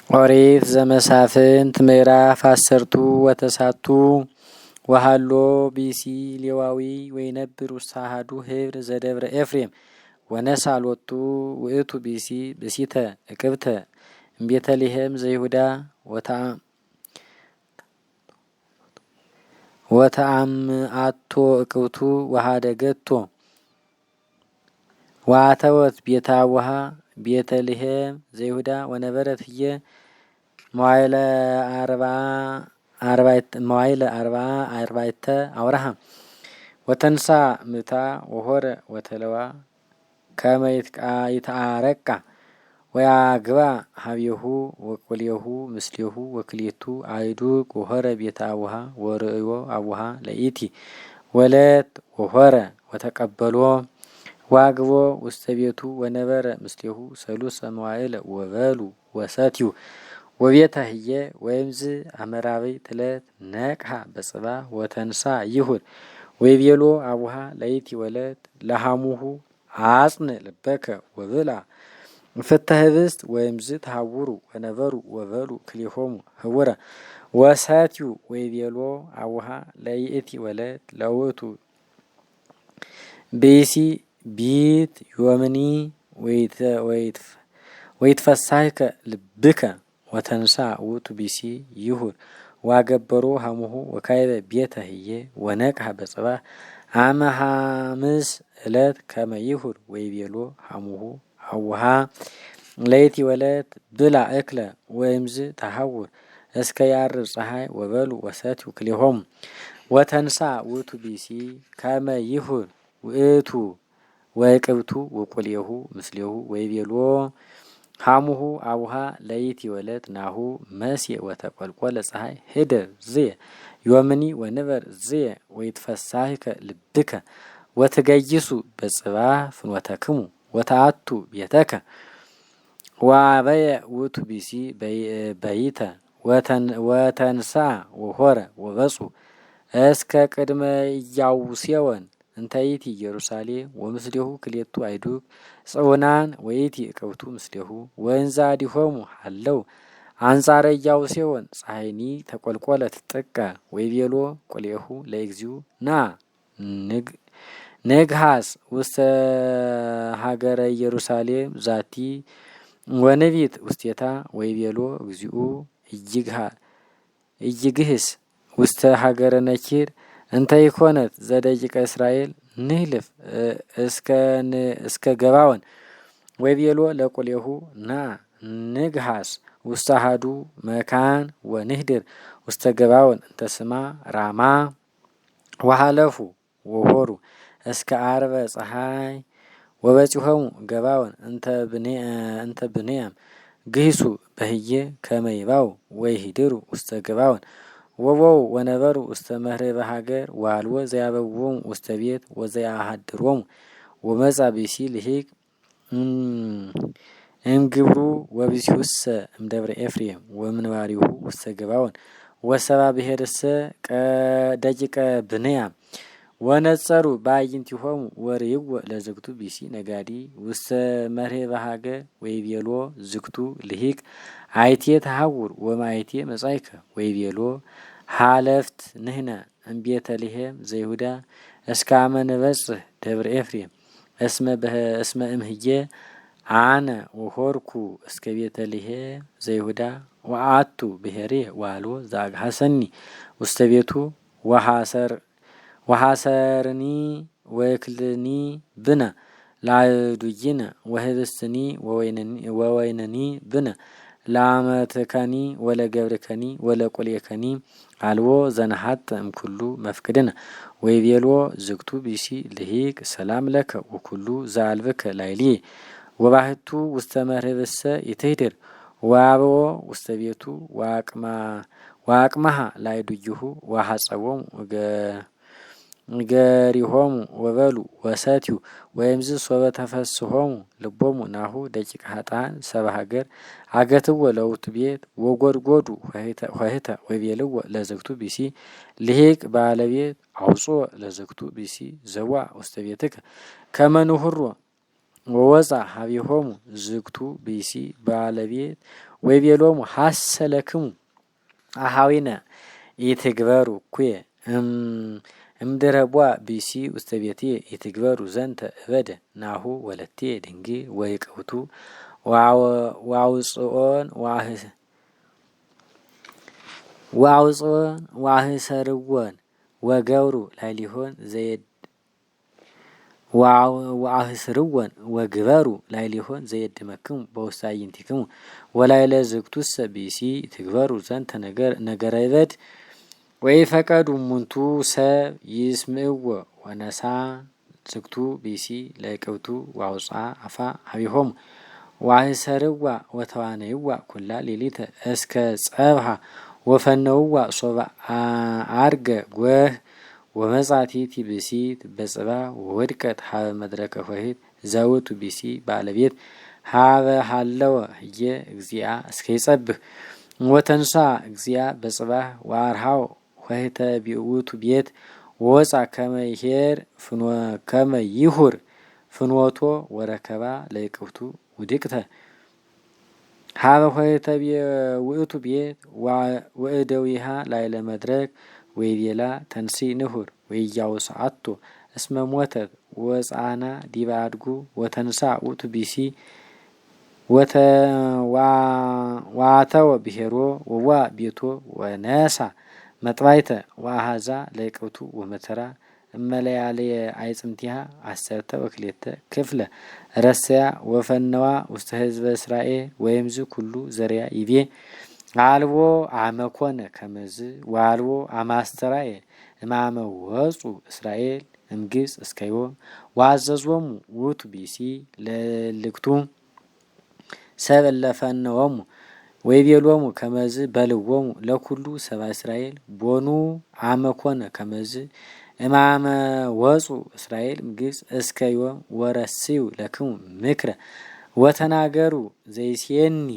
ኦሪት ዘመሳፍንት ምዕራፍ 10 ወተሳቱ ወሃሎ ቢሲ ሌዋዊ ወይነብር ውስተ አሐዱ ህብር ዘደብረ ኤፍሬም ወነሳሎቱ ውእቱ ቢሲ ብሲተ እቅብተ እምቤተልሔም ዘይሁዳ ወተአምአቶ እቅብቱ ወሃደገቶ ዋተወት ቤታውሃ ቤተልሔም ዘይሁዳ ወነበረት ህየ መዋይለ አርባዕተ አውራሃ ወተንሳ ምታ ወሆረ ወተለዋ ከመ ይትአረቃ ወያግባ ሀቤሁ ወቆሌሁ ምስሌሁ ወክሌቱ አይዱግ ወሆረ ቤተ አቡሃ ወርእዮ አቡሃ ለኢቲ ወለት ወሆረ ወተቀበሎ ዋግቦ ውስተ ቤቱ ወነበረ ምስሌሁ ሰሉሰ መዋዕለ ወበሉ ወሰትዩ ወቤተ ህየ ወይምዝ አመራበይ ትለት ነቅሃ በጽባ ወተንሳ ይሁድ ወይቤሎ አቡሃ ለይቲ ወለት ለሃሙሁ አጽን ልበከ ወብላ ፍተ ህብስት ወይምዝ ተሃውሩ ወነበሩ ወበሉ ክሊሆሙ ህውረ ወሰትዩ ወይቤሎ አቡሃ ለይእቲ ወለት ለውእቱ ብእሲ ቢት ዮምኒ ወይትፈሳህከ ልብከ ወተንሳ ውእቱ ቢሲ ይሁድ ዋገበሮ ሀሙሁ ወካይበ ቤተ ህየ ወነቅሃ በጽባ አመ ሐምስ እለት ከመ ይሁድ ወይቤሎ ሀሙሁ አውሃ ለይቲ ወለት ብላ እክለ ወይምዝ ተሐውር እስከ ያርብ ፀሐይ ወበሉ ወሰትዩ ክሊሆሙ ወተንሳ ውእቱ ቢሲ ከመ ይሁድ ውእቱ ወቅብቱ ወቆሌሁ ምስሌሁ ወይቤሎ ሀሙሁ አቡሃ ለይቲ ወለት ናሁ መስየ ወተቆልቆለ ፀሐይ ህደር ዝየ ዮምኒ ወንበር ዝየ ወይትፈሳህከ ልብከ ወትገይሱ በጽባ ፍኖተክሙ ወተአቱ ቤተከ ዋበየ ውእቱ ቢሲ በይተ ወተንሳ ወሆረ ወበጹ እስከ ቅድመ ኢያቡስዮን እንተይቲ ኢየሩሳሌም ወምስሌሁ ክሌቱ አይዱግ ጽውናን ወይቲ እቅብቱ ምስሌሁ ወንዛ ዲሆሙ ሃለው አንጻረ ኢያቡስዮን ፀሐይኒ ተቆልቆለት ጥቀ ወይቤሎ ቆሌሁ ለእግዚኡ ና ነግሃስ ውስተ ሀገረ ኢየሩሳሌም ዛቲ ወነቢት ውስቴታ ወይቤሎ እግዚኡ እይግህስ ውስተ ሀገረ ነኪር እንተ ይኮነት ዘደቂቀ እስራኤል ንህልፍ እስከ ገባወን ወይቤሎ ለቆሌሁ ና ንግሃስ ውስተ አሐዱ መካን ወንህድር ውስተ ገባወን እንተ ስማ ራማ ወሃለፉ ወሆሩ እስከ አርበ ፀሐይ ወበጺሖሙ ገባወን እንተ ብንያም ግሂሱ በህየ ከመ ይባው ወይሂድሩ ውስተ ገባወን ወበው ወነበሩ ውስተ መህረበ ሀገር ዋልዎ ዘያበውዎሙ ውስተ ቤት ወዘያሃድሮሙ ወመጻ ቢሲ ልሂቅ እምግብሩ ወቢሲውሰ እምደብረ ኤፍሬም ወምንባሪሁ ውስተ ገባወን ወሰባ ብሔርሰ ደቂቀ ብንያም ወነጸሩ በአዕይንቲሆሙ ወርእይዎ ለዝግቱ ቢሲ ነጋዲ ውስተ መርሄበ ሀገር ወይቤሎ ዝግቱ ልሂቅ አይቴ ተሐውር ወማይቴ መጻይከ ወይቤሎ ሃለፍት ንህነ እምቤተልሔም ዘይሁዳ እስከ አመ ንበጽሕ ደብረ ኤፍሬም እስመ እምህየ አነ ወሆርኩ እስከ ቤተልሔም ዘይሁዳ ወአቱ ብሔሬ ዋልዎ ዘአግሐሰኒ ውስተ ቤቱ ወሐሰርኒ ወክልኒ ብነ ላዱይነ ወህብስትኒ ወወይንኒ ብነ ላመትከኒ ወለገብርከኒ ወለቆሌከኒ አልቦ ዘነሐጥ እምኩሉ መፍቅድነ ወይቤሎ ዝግቱ ቢሲ ልሂቅ ሰላም ለከ ወኩሉ ዘአልብከ ላዕሌየ ወባህቱ ውስተ መርህብሰ ይትህድር ወአብኦ ውስተ ቤቱ ወአቅመሃ ላዕዱይሁ ወሐጸቦሙ ገሪሆሙ ወበሉ ወሰትዩ ወይምዝ ሶበ ተፈስሆሙ ልቦሙ ናሁ ደቂቀ ሀጣን ሰባ ሀገር አገትዎ ለውቱ ቤት ወጎድጎዱ ሆህተ ወይቤልዎ ለዝግቱ ቢሲ ልሂቅ ባለቤት አውጽኦ ለዝግቱ ቢሲ ዘዋ ውስተ ቤትከ ከመ ንሁሮ ወወፃ ሀቢሆሙ ዝግቱ ቢሲ ባለቤት ወይቤሎሙ ሐሰለክሙ አሃዊነ ኢትግበሩ ኩየ እምድረቧ ቢሲ ውስተ ቤትየ ኢትግበሩ ዘንተ እበደ ናሁ ወለትየ ድንግል ወይቀውቱ ዋውፅኦን ዋህሰርወን ወገብሩ ላዕሌሆን ወአህስርወን ወግበሩ ላዕሌሆን ዘየድመክሙ በውስተ አዕይንቲክሙ ወላዕለ ዝግቱሰ ብእሲ ትግበሩ ዘንተ ነገረ ይበድ ወይፈቀዱ እሙንቱ ሰብ ይስምዕዎ ወነሳ ዝግቱ ብእሲ ለይቀውቱ ዋውፅአ አፋ ሀቢሆሙ ዋህሰርዋ ወተዋነይዋ ኩላ ሌሊተ እስከ ጸብሃ ወፈነውዋ ሶበ አርገ ጎህ ወመጻቲቲ ብእሲት በጽባ ወወድቀት ሀበ መድረከ ኆኅት ዘውቱ ብእሲ ባለቤት ሀበ ሃለወ ህየ እግዚአ እስከ ይጸብህ ወተንሳ እግዚአ በጽባህ ወአርሃው ኆኅተ ውእቱ ቤት ወወፃ ከመ ይሁር ፍኖቶ ወረከባ ለይቅውቱ ውድቅተ ሀበ ኆኅተ ውእቱ ቤት ወእደዊሃ ላዕለ መድረክ ወይቤላ ተንሲ ንሁር ወኢያውስዓቶ እስመ ሞተት ወፃና ዲበ አድጉ ወተንሳ ውእቱ ብእሲ ዋተወ ብሔሮ ወዋ ቤቶ ወነሳ መጥባይተ ወአሃዛ ለይቀውቱ ወመተራ እመለያለየ አይጽምቲሃ አሰርተ ወክሌተ ክፍለ ረሰያ ወፈነዋ ውስተ ህዝበ እስራኤል ወይምዝ ኩሉ ዘርያ ይቤ አልቦ አመኮነ ከመዝ ወአልቦ አማስተራየ እማመ ወፁ እስራኤል እምግብጽ እስከዮም ወአዘዞሙ ውእቱ ብእሲ ለልክቱ ሰብእ ለፈነዎሙ ወይቤሎሙ ከመዝ በልዎሙ ለኩሉ ሰብአ እስራኤል ቦኑ አመኮነ ከመዝ እማመ ወፁ እስራኤል እምግብጽ እስከዮም ወረስዩ ለክሙ ምክረ ወተናገሩ ዘይሴኒ